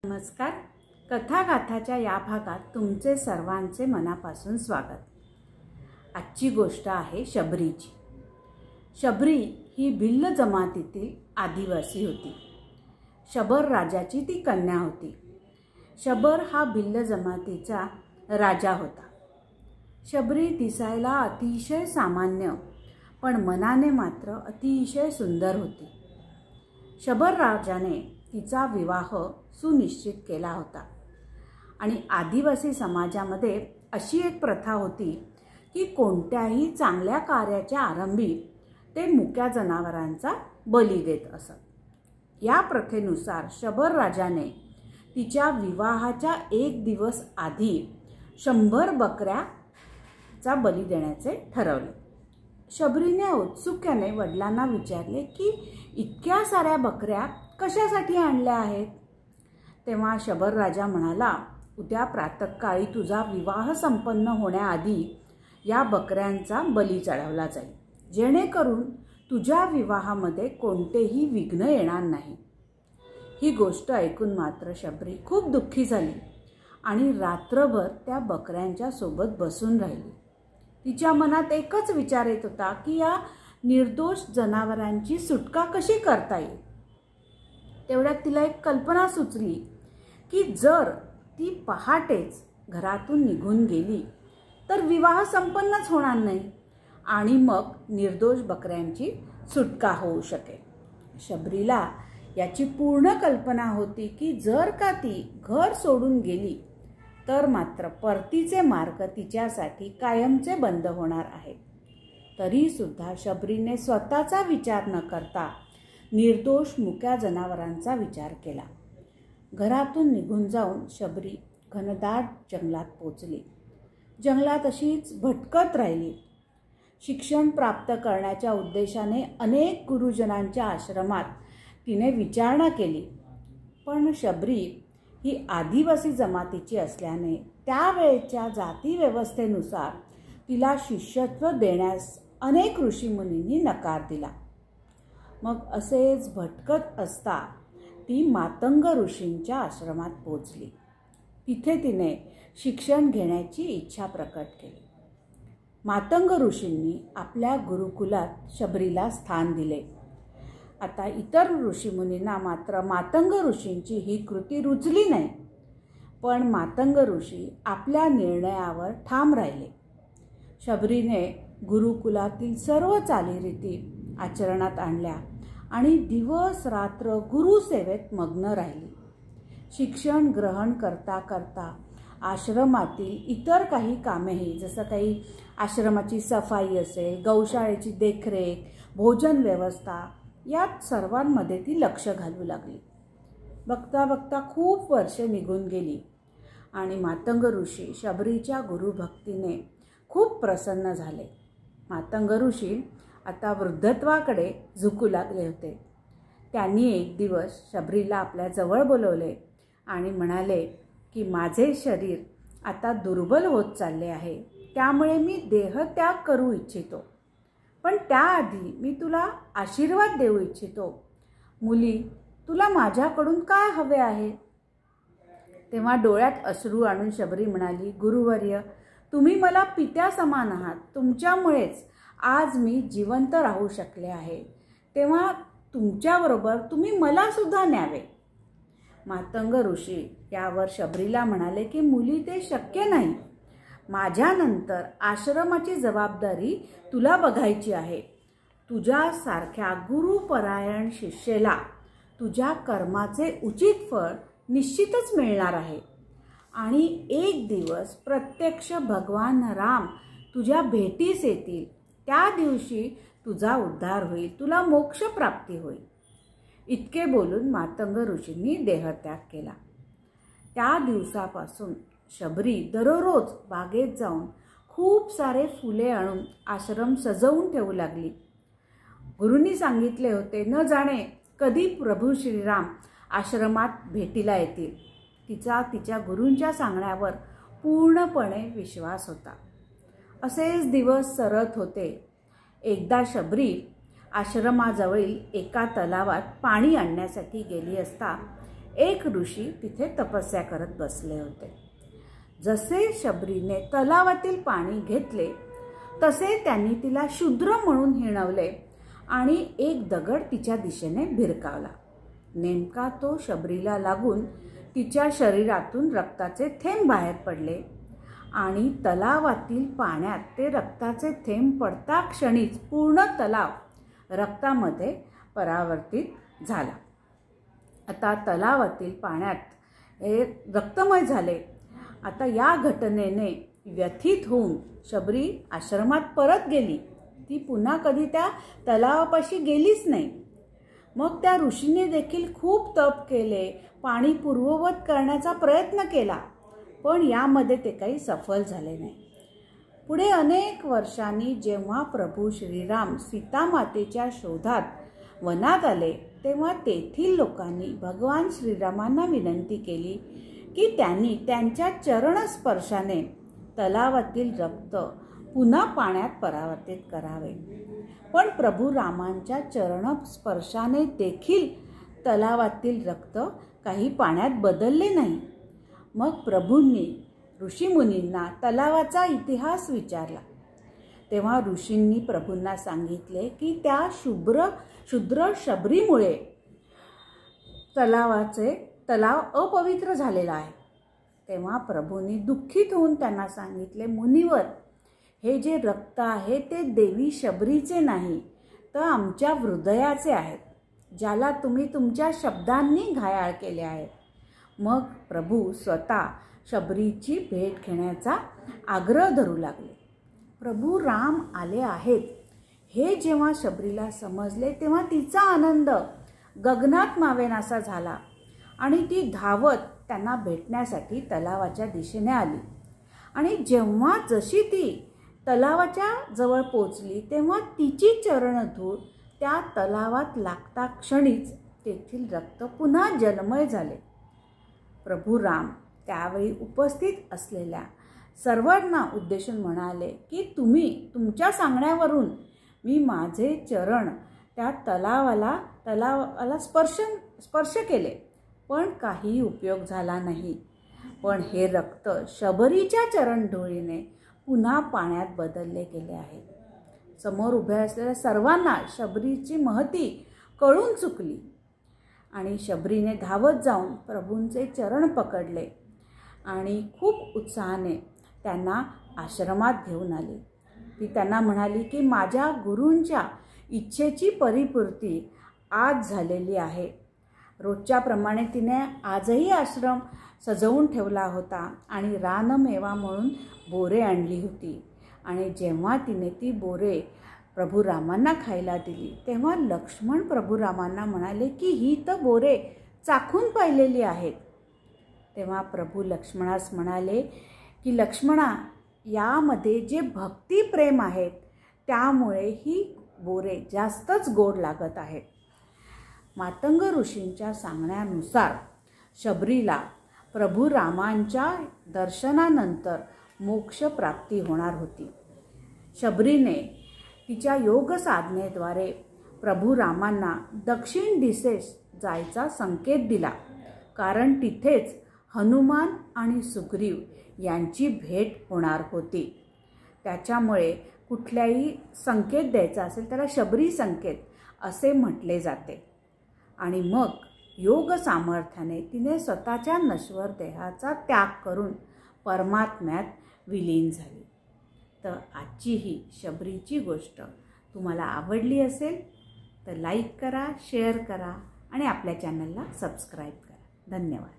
नमस्कार. कथागाथाच्या या भागात तुमचे सर्वांचे मनापासून स्वागत. आजची गोष्ट आहे शबरीची. शबरी ही भिल्ल जमातीतील आदिवासी होती. शबर राजाची ती कन्या होती. शबर हा भिल्ल जमातीचा राजा होता. शबरी दिसायला अतिशय सामान्य पण मनाने मात्र अतिशय सुंदर होती. शबर राजाने तिचा विवाह सुनिश्चित केला होता आणि आदिवासी समाजामध्ये अशी एक प्रथा होती की कोणत्याही चांगल्या कार्याच्या आरंभी ते मुक्या जनावरांचा बली देत असत. या प्रथेनुसार शबर राजाने तिच्या विवाहाच्या एक दिवस आधी 100 बकऱ्याचा बली देण्याचे ठरवले. शबरीने उत्सुक्याने वडिलांना विचारले की इतक्या साऱ्या बकऱ्या कशासाठी आणल्या आहेत. तेव्हा शबर राजा म्हणाला, उद्या प्रातःकाळी तुझा विवाह संपन्न होण्याआधी या बकऱ्यांचा बली चढवला जाईल, जेणेकरून तुझ्या विवाहामध्ये कोणतेही विघ्न येणार नाही. ही गोष्ट ऐकून मात्र शबरी खूप दुःखी झाली आणि रात्रभर त्या बकऱ्यांच्या सोबत बसून राहिली. तिच्या मनात एकच विचार येत होता की या निर्दोष जनावरांची सुटका कशी करता येईल. तेवढ्यात तिला एक कल्पना सुचली की जर ती पहाटेच घरातून निघून गेली तर विवाह संपन्नच होणार नाही आणि मग निर्दोष बकऱ्यांची सुटका होऊ शकेल. शबरीला याची पूर्ण कल्पना होती की जर का ती घर सोडून गेली तर मात्र परतीचे मार्ग तिच्यासाठी कायमचे बंद होणार आहेत. तरी सुद्धा शबरीने स्वतःचा विचार न करता निर्दोष मुक्या जनावरांचा विचार केला. घरातून निघून जाऊन शबरी घनदाट जंगलात पोचली. जंगलात अशीच भटकत राहिली. शिक्षण प्राप्त करण्याच्या उद्देशाने अनेक गुरुजनांच्या आश्रमात तिने विचारणा केली, पण शबरी ही आदिवासी जमातीची असल्याने त्यावेळेच्या जाती व्यवस्थेनुसार तिला शिष्यत्व देण्यास अनेक ऋषीमुनींनी नकार दिला. मग असेच भटकत असता ती मातंग ऋषींच्या आश्रमात पोचली. तिथे तिने शिक्षण घेण्याची इच्छा प्रकट केली. मातंग ऋषींनी आपल्या गुरुकुलात शबरीला स्थान दिले. आता इतर ऋषीमुनींना मात्र मातंग ऋषींची ही कृती रुचली नाही, पण मातंग ऋषी आपल्या निर्णयावर ठाम राहिले. शबरीने गुरुकुलातील सर्व चालीरीती आचरणात आणल्या आणि दिवस रात्र गुरुसेवेत मग्न राहिली. शिक्षण ग्रहण करता करता आश्रमातील इतर काही कामेही, जसं काही आश्रमाची सफाई असेल, गौशाळेची देखरेख, भोजन व्यवस्था, यात सर्वांमध्ये ती लक्ष घालू लागली. बघता बघता खूप वर्षे निघून गेली आणि मातंग ऋषी शबरीच्या गुरुभक्तीने खूप प्रसन्न झाले. मातंग ऋषी आता वृद्धत्वाकडे झुकू लागले होते. त्यांनी एक दिवस शबरीला आपल्या जवळ बोलवले आणि म्हणाले की माझे शरीर आता दुर्बल होत चालले आहे, त्यामुळे मी देहत्याग करू इच्छितो, पण त्याआधी मी तुला आशीर्वाद देऊ इच्छितो. मुली, तुला माझ्याकडून काय हवे आहे. तेव्हा डोळ्यात अश्रू आणून शबरी म्हणाली, गुरुवर्य, तुम्ही मला पित्या समान आहात. तुमच्यामुळेच आज मी जिवंत राहू शकले आहे. तेव्हा तुमच्याबरोबर तुम्ही मला सुद्धा न्यावे. मातंग ऋषी यावर शबरीला म्हणाले की मुली, ते शक्य नाही. माझ्यानंतर आश्रमाची जबाबदारी तुला बघायची आहे. तुझ्यासारख्या गुरुपरायण शिष्येला तुझ्या कर्माचे उचित फळ निश्चितच मिळणार आहे आणि एक दिवस प्रत्यक्ष भगवान राम तुझ्या भेटीस येतील. त्या दिवशी तुझा उद्धार होईल, तुला मोक्ष प्राप्ती होईल. इतके बोलून मातंग ऋषींनी देहत्याग केला. त्या दिवसापासून शबरी दररोज बागेत जाऊन खूप सारे फुले आणून आश्रम सजवून ठेवू लागली. गुरूंनी सांगितले होते, न जाणे कधी प्रभू श्रीराम आश्रमात भेटीला येतील. तिचा तिच्या गुरूंच्या सांगण्यावर पूर्णपणे विश्वास होता. असेच दिवस सरत होते. एकदा शबरी आश्रमाजवळील एका तलावात पाणी आणण्यासाठी गेली असता एक ऋषी तिथे तपस्या करत बसले होते. जसे शबरीने तलावातील पाणी घेतले तसे त्यांनी तिला शूद्र म्हणून हिणवले आणि एक दगड तिच्या दिशेने भिरकावला. नेमका तो शबरीला लागून तिच्या शरीरातून रक्ताचे थेंब बाहेर पडले आणि तलावातील पाण्यात ते रक्ताचे थेंब पडता क्षणीच पूर्ण तलाव रक्तामध्ये परावर्तित झाला. आता तलावातील पाण्यात हे रक्तमय झाले. आता या घटनेने व्यथित होऊन शबरी आश्रमात परत गेली. ती पुन्हा कधी त्या तलावापाशी गेलीच नाही. मग त्या ऋषीने देखील खूप तप केले, पाणी पूर्ववत करण्याचा प्रयत्न केला, पण यामध्ये ते काही सफल झाले नाही. पुढे अनेक वर्षांनी जेव्हा प्रभू श्रीराम सीतामातेच्या शोधात वनात आले तेव्हा तेथील लोकांनी भगवान श्रीरामांना विनंती केली की त्यांनी त्यांच्या चरणस्पर्शाने तलावातील रक्त पुन्हा पाण्यात परावर्तित करावे. पण प्रभू रामांच्या चरणस्पर्शाने देखील तलावातील रक्त काही पाण्यात बदलले नाही. मग प्रभूंनी ऋषीमुनींना तलावाचा इतिहास विचारला. तेव्हा ऋषींनी प्रभूंना सांगितले की त्या शूद्र शबरीमुळे तलाव अपवित्र झालेला आहे. तेव्हा प्रभूंनी दुःखित होऊन त्यांना सांगितले, मुनिवर, हे जे रक्त आहे ते देवी शबरीचे नाही तर आमच्या हृदयाचे आहेत, ज्याला तुम्ही तुमच्या शब्दांनी घायाळ केले आहे. मग प्रभू स्वतः शबरीची भेट घेण्याचा आग्रह धरू लागले. प्रभू राम आले आहेत हे जेव्हा शबरीला समजले तेव्हा तिचा आनंद गगनात मावेनासा झाला आणि ती धावत त्यांना भेटण्यासाठी तलावाच्या दिशेने आली. आणि जेव्हा जशी ती तलावाच्या जवळ पोचली तेव्हा तिची चरणधूळ त्या तलावात लागता क्षणीच तेथील रक्त पुन्हा जलमय झाले. प्रभू राम त्यावेळी उपस्थित असलेल्या सर्वांना उद्देशून म्हणाले की तुम्ही तुमच्या सांगण्यावरून मी माझे चरण त्या तलावाला स्पर्श केले, पण काही उपयोग झाला नाही. पण हे रक्त शबरीच्या चरणधुळीने पुन्हा पाण्यात बदलले गेले आहे. समोर उभ्या असलेल्या सर्वांना शबरीची महती कळून चुकली आणि शबरीने धावत जाऊन प्रभूंचे चरण पकडले आणि खूप उत्साहाने त्यांना आश्रमात घेऊन आली. ती त्यांना म्हणाली की माझ्या गुरूंच्या इच्छेची परिपूर्ती आज झालेली आहे. रोजच्याप्रमाणे तिने आजही आश्रम सजवून ठेवला होता आणि रानमेवा म्हणून बोरे आणली होती. आणि जेव्हा तिने ती बोरे प्रभू रामांना खायला दिली तेव्हा लक्ष्मण प्रभू रामांना म्हणाले की ही तर बोरे चाखून पाहिलेली आहेत. तेव्हा प्रभू लक्ष्मणास म्हणाले की लक्ष्मणा, यामध्ये जे भक्तिप्रेम आहेत त्यामुळे ही बोरे जास्तच गोड लागत आहेत. मातंग ऋषींच्या सांगण्यानुसार शबरीला प्रभू रामांच्या दर्शनानंतर मोक्ष प्राप्ती होणार होती. शबरीने तिच्या योग साधनेद्वारे प्रभू रामांना दक्षिण दिशेस जायचा संकेत दिला, कारण तिथेच हनुमान आणि सुग्रीव यांची भेट होणार होती. त्याच्यामुळे कुठल्याही संकेत द्यायचा असेल त्याला शबरी संकेत असे म्हटले जाते. आणि मग योग सामर्थ्याने तिने स्वतःच्या नश्वर देहाचा त्याग करून परमात्म्यात विलीन झाली. तर आजची ही शबरीची गोष्ट तुम्हाला आवडली असेल तर लाईक करा, शेअर करा आणि आपल्या चॅनलला सबस्क्राईब करा. धन्यवाद.